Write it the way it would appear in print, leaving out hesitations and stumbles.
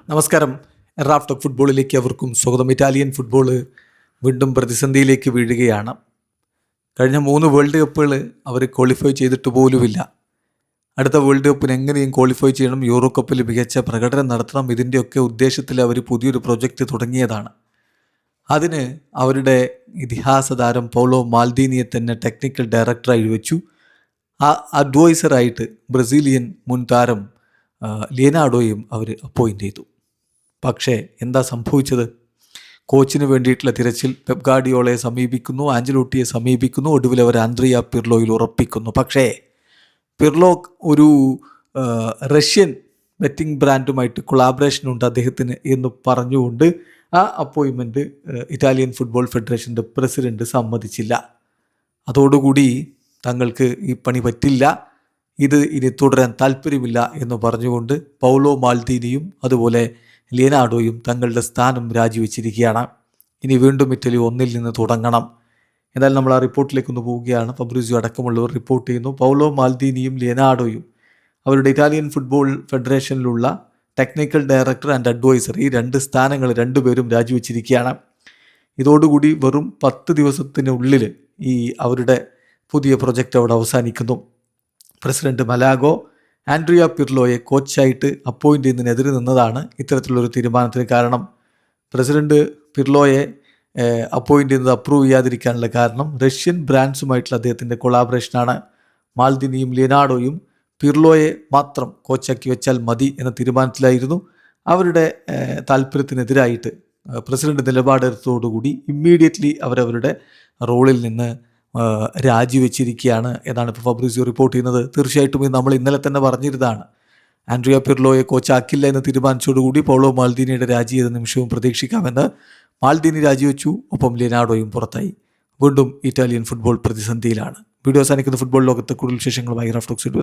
നമസ്കാരം. Raf talk ഫുട്ബോളിലേക്ക് അവർക്കും സ്വാഗതം. ഇറ്റാലിയൻ ഫുട്ബോൾ വീണ്ടും പ്രതിസന്ധിയിലേക്ക് വീഴുകയാണ്. കഴിഞ്ഞ 3 വേൾഡ് കപ്പുകൾ അവർ ക്വാളിഫൈ ചെയ്തിട്ട് പോലുമില്ല. അടുത്ത വേൾഡ് കപ്പിന് എങ്ങനെയും ക്വാളിഫൈ ചെയ്യണം, യൂറോ കപ്പിൽ മികച്ച പ്രകടനം നടത്തണം. ഇതിൻ്റെയൊക്കെ ഉദ്ദേശത്തിൽ അവർ പുതിയൊരു പ്രൊജക്റ്റ് തുടങ്ങിയതാണ്. അതിന് അവരുടെ ഇതിഹാസ താരം പൗലോ മാൽദീനിയെ തന്നെ ടെക്നിക്കൽ ഡയറക്ടറായി വെച്ചു. ആ അഡ്വൈസറായിട്ട് ബ്രസീലിയൻ മുൻ താരം ലിയനാർഡോയും അവർ അപ്പോയിൻ്റ് ചെയ്തു. പക്ഷേ എന്താ സംഭവിച്ചത്? കോച്ചിന് വേണ്ടിയിട്ടുള്ള തിരച്ചിൽ പെപ് ഗാർഡിയോളയെ സമീപിക്കുന്നു, ആഞ്ചലോട്ടിയെ സമീപിക്കുന്നു, ഒടുവിൽ അവർ ആൻഡ്രിയ പിർലോയിൽ ഉറപ്പിക്കുന്നു. പക്ഷേ പിർലോ ഒരു റഷ്യൻ ബെറ്റിംഗ് ബ്രാൻഡുമായിട്ട് കൊളാബറേഷൻ ഉണ്ട് അദ്ദേഹത്തിന് എന്ന് പറഞ്ഞുകൊണ്ട് ആ അപ്പോയിൻമെൻറ്റ് ഇറ്റാലിയൻ ഫുട്ബോൾ ഫെഡറേഷൻ്റെ പ്രസിഡൻറ്റ് സമ്മതിച്ചില്ല. അതോടുകൂടി തങ്ങൾക്ക് ഈ പണി പറ്റില്ല, ഇത് ഇനി തുടരാൻ താല്പര്യമില്ല എന്ന് പറഞ്ഞുകൊണ്ട് പൗലോ മാൽദീനിയും അതുപോലെ ലിയനാർഡോയും തങ്ങളുടെ സ്ഥാനം രാജിവെച്ചിരിക്കുകയാണ്. ഇനി വീണ്ടും ഇറ്റലി 1 നിന്ന് തുടങ്ങണം. എന്തായാലും നമ്മൾ ആ റിപ്പോർട്ടിലേക്കൊന്ന് പോവുകയാണ്. ഫബ്രിസിയോ അടക്കമുള്ളവർ റിപ്പോർട്ട് ചെയ്യുന്നു, പൗലോ മാൽദീനിയും ലിയനാർഡോയും അവരുടെ ഇറ്റാലിയൻ ഫുട്ബോൾ ഫെഡറേഷനിലുള്ള ടെക്നിക്കൽ ഡയറക്ടർ ആൻഡ് അഡ്വൈസർ ഈ 2 സ്ഥാനങ്ങൾ രണ്ടുപേരും രാജിവെച്ചിരിക്കുകയാണ്. ഇതോടുകൂടി വെറും 10 ദിവസത്തിനുള്ളിൽ ഈ അവരുടെ പുതിയ പ്രൊജക്റ്റ് അവിടെ അവസാനിക്കുന്നു. പ്രസിഡന്റ് മലാഗോ ആൻഡ്രിയ പിർലോയെ കോച്ചായിട്ട് അപ്പോയിൻ്റ് ചെയ്യുന്നതിനെതിരെ നിന്നതാണ് ഇത്തരത്തിലുള്ളൊരു തീരുമാനത്തിന് കാരണം. പ്രസിഡന്റ് പിർലോയെ അപ്പോയിൻ്റ് ചെയ്യുന്നത് അപ്രൂവ് ചെയ്യാതിരിക്കാനുള്ള കാരണം റഷ്യൻ ബ്രാൻഡ്സുമായിട്ടുള്ള അദ്ദേഹത്തിൻ്റെ കൊളാബറേഷനാണ്. മാൽദിനിയും ലിയനാർഡോയും പിർലോയെ മാത്രം കോച്ചാക്കി വെച്ചാൽ മതി എന്ന തീരുമാനത്തിലായിരുന്നു. അവരുടെ താല്പര്യത്തിനെതിരായിട്ട് പ്രസിഡന്റ് നിലപാടെടുത്തതോടുകൂടി ഇമ്മീഡിയറ്റ്ലി അവരവരുടെ റോളിൽ നിന്ന് രാജിവെച്ചിരിക്കുകയാണ് എന്നാണ് ഇപ്പോൾ ഫബ്രിസിയോ റിപ്പോർട്ട് ചെയ്യുന്നത്. തീർച്ചയായിട്ടും ഇത് നമ്മൾ ഇന്നലെ തന്നെ പറഞ്ഞിരുന്നതാണ്. ആൻഡ്രിയ പിർലോയെ കോച്ചാക്കില്ല എന്ന് തീരുമാനിച്ചതോടുകൂടി പൗലോ മാൽദീനിയുടെ രാജി ഏത് നിമിഷവും പ്രതീക്ഷിക്കാമെന്ന്. മാൽദീനി രാജിവെച്ചു, ഒപ്പം ലിയനാർഡോയും പുറത്തായി. വീണ്ടും ഇറ്റാലിയൻ ഫുട്ബോൾ പ്രതിസന്ധിയിലാണ്. വീഡിയോ അവസാനിക്കുന്ന ഫുട്ബോൾ ലോകത്തെ കൂടുതൽ വിശേഷങ്ങളുമായി റാഫ് ടോക്സ്.